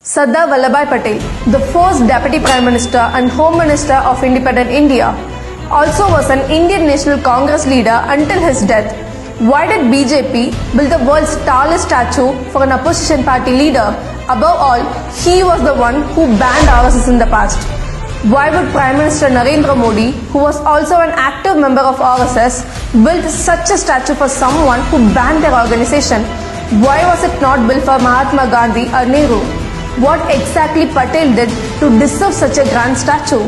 Sardar Vallabhbhai Patel, the first Deputy Prime Minister and Home Minister of independent India, also was an Indian National Congress leader until his death. Why did BJP build the world's tallest statue for an opposition party leader? Above all, he was the one who banned RSS in the past. Why would Prime Minister Narendra Modi, who was also an active member of RSS, build such a statue for someone who banned their organization? Why was it not built for Mahatma Gandhi or Nehru? What exactly Patel did to deserve such a grand statue?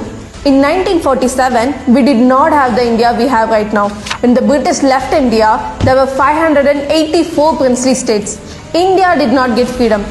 In 1947, we did not have the India we have right now. When the British left India, there were 584 princely states. India did not get freedom.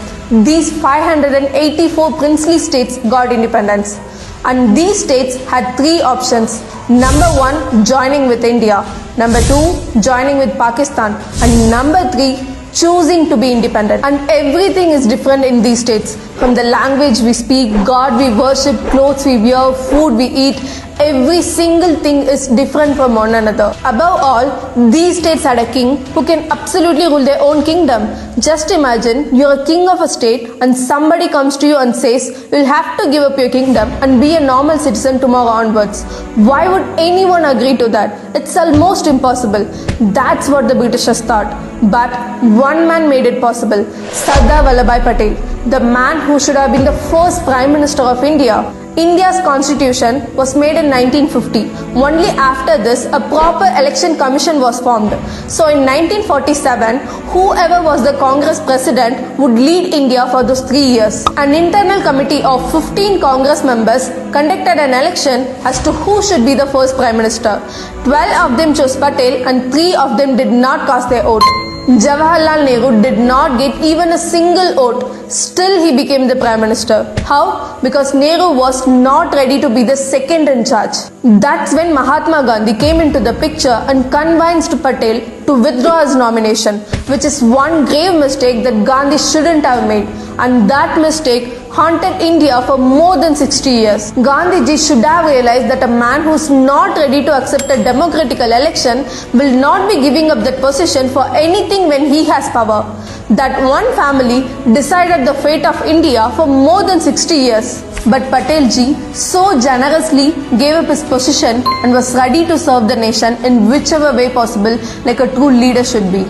These 584 princely states got independence. And these states had three options. Number one, joining with India. Number two, joining with Pakistan. And number three, choosing to be independent. And everything is different in these states. From the language we speak, God we worship, clothes we wear, food we eat, every single thing is different from one another. Above all, these states had a king who can absolutely rule their own kingdom. Just imagine you're a king of a state and somebody comes to you and says, you'll have to give up your kingdom and be a normal citizen tomorrow onwards. Why would anyone agree to that? It's almost impossible. That's what the Britishers thought. But one man made it possible, Sardar Vallabhbhai Patel, the man who should have been the first Prime Minister of India. India's constitution was made in 1950. Only after this, a proper election commission was formed. So in 1947, whoever was the Congress president would lead India for those 3 years. An internal committee of 15 Congress members conducted an election as to who should be the first Prime Minister. 12 of them chose Patel and 3 of them did not cast their vote. Jawaharlal Nehru did not get even a single vote. Still he became the Prime Minister. How? Because Nehru was not ready to be the second in charge. That's when Mahatma Gandhi came into the picture and convinced Patel to withdraw his nomination, which is one grave mistake that Gandhi shouldn't have made. And that mistake haunted India for more than 60 years. Gandhiji should have realized that a man who's not ready to accept a democratic election will not be giving up that position for anything when he has power. That one family decided the fate of India for more than 60 years. But Patelji so generously gave up his position and was ready to serve the nation in whichever way possible, like a true leader should be.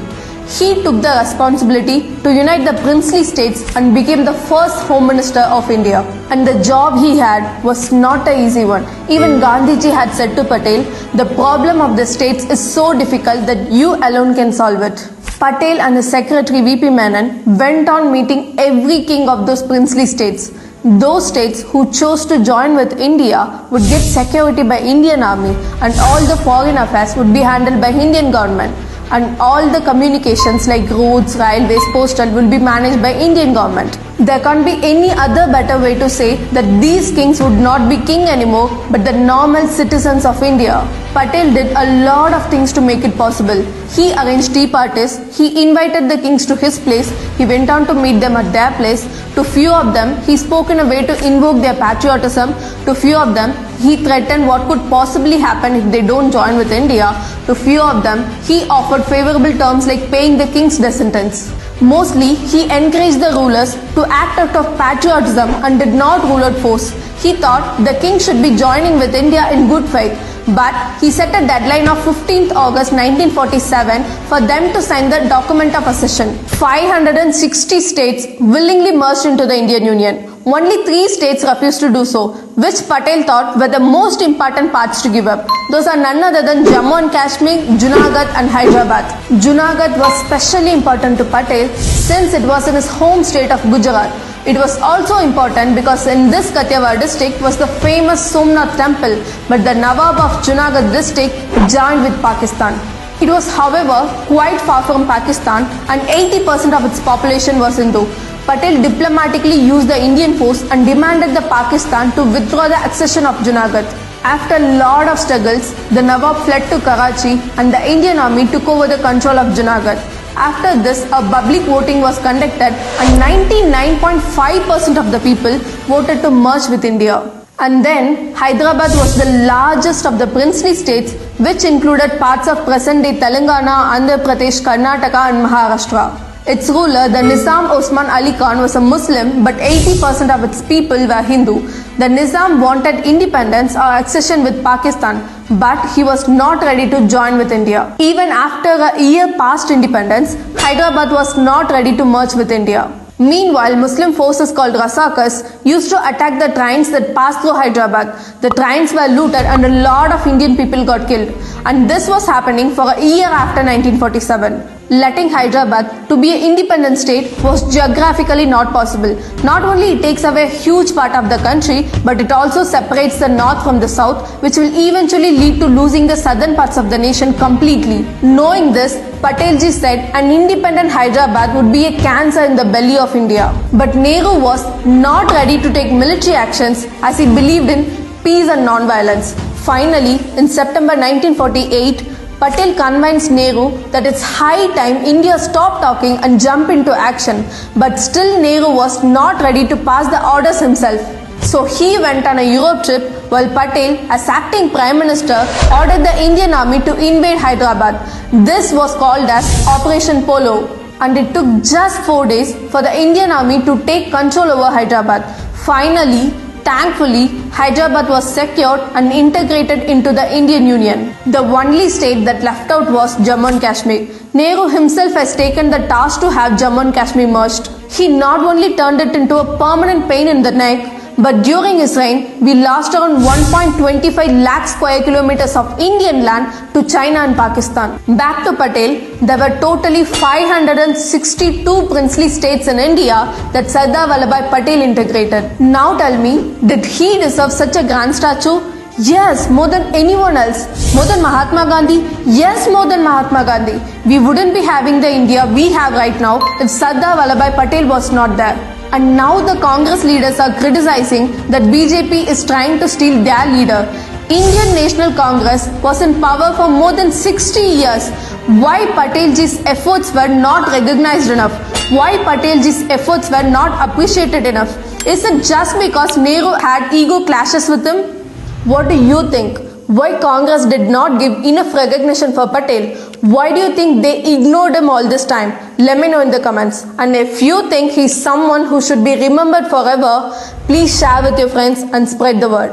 He took the responsibility to unite the princely states and became the first Home Minister of India. And the job he had was not an easy one. Even Gandhiji had said to Patel, the problem of the states is so difficult that you alone can solve it. Patel and his secretary VP Menon went on meeting every king of those princely states. Those states who chose to join with India would get security by Indian Army and all the foreign affairs would be handled by Indian government. And all the communications like roads, railways, postal will be managed by Indian government. There can't be any other better way to say that these kings would not be king anymore but the normal citizens of India. Patel did a lot of things to make it possible. He arranged tea parties, he invited the kings to his place, he went on to meet them at their place. To few of them, he spoke in a way to invoke their patriotism. To few of them, he threatened what could possibly happen if they don't join with India. To few of them, he offered favorable terms like paying the king's death sentence. Mostly, he encouraged the rulers to act out of patriotism and did not rule out force. He thought the king should be joining with India in good faith. But he set a deadline of 15th August 1947 for them to sign the document of accession. 560 states willingly merged into the Indian Union. Only 3 states refused to do so, which Patel thought were the most important parts to give up. Those are none other than Jammu and Kashmir, Junagadh and Hyderabad. Junagadh was specially important to Patel since it was in his home state of Gujarat. It was also important because in this Kathiawar district was the famous Somnath temple, but the Nawab of Junagadh district joined with Pakistan. It was, however, quite far from Pakistan and 80% of its population was Hindu. Patel diplomatically used the Indian force and demanded the Pakistan to withdraw the accession of Junagadh. After a lot of struggles, the Nawab fled to Karachi and the Indian army took over the control of Junagadh. After this, a public voting was conducted and 99.5% of the people voted to merge with India. And then, Hyderabad was the largest of the princely states, which included parts of present-day Telangana, Andhra Pradesh, Karnataka and Maharashtra. Its ruler, the Nizam Osman Ali Khan, was a Muslim, but 80% of its people were Hindu. The Nizam wanted independence or accession with Pakistan, but he was not ready to join with India. Even after a year past independence, Hyderabad was not ready to merge with India. Meanwhile, Muslim forces called Rasakas used to attack the trains that passed through Hyderabad. The trains were looted and a lot of Indian people got killed. And this was happening for a year after 1947. Letting Hyderabad to be an independent state was geographically not possible. Not only it takes away a huge part of the country, but it also separates the north from the south, which will eventually lead to losing the southern parts of the nation completely. Knowing this, Patelji said an independent Hyderabad would be a cancer in the belly of India. But Nehru was not ready to take military actions as he believed in peace and non-violence. Finally, in September 1948, Patel convinced Nehru that it's high time India stopped talking and jump into action. But still Nehru was not ready to pass the orders himself. So he went on a Europe trip while Patel, as acting Prime Minister, ordered the Indian army to invade Hyderabad. This was called as Operation Polo. And it took just 4 days for the Indian army to take control over Hyderabad. Finally, thankfully, Hyderabad was secured and integrated into the Indian Union. The only state that left out was Jammu and Kashmir. Nehru himself has taken the task to have Jammu and Kashmir merged. He not only turned it into a permanent pain in the neck, but during his reign, we lost around 1.25 lakh square kilometers of Indian land to China and Pakistan. Back to Patel, there were totally 562 princely states in India that Sardar Vallabhbhai Patel integrated. Now tell me, did he deserve such a grand statue? Yes, more than anyone else. More than Mahatma Gandhi? Yes, more than Mahatma Gandhi. We wouldn't be having the India we have right now if Sardar Vallabhbhai Patel was not there. And now the Congress leaders are criticizing that BJP is trying to steal their leader. Indian National Congress was in power for more than 60 years. Why Patelji's efforts were not recognized enough? Why Patelji's efforts were not appreciated enough? Is it just because Nehru had ego clashes with him? What do you think? Why Congress did not give enough recognition for Patel? Why do you think they ignored him all this time? Let me know in the comments. And if you think he's someone who should be remembered forever, please share with your friends and spread the word.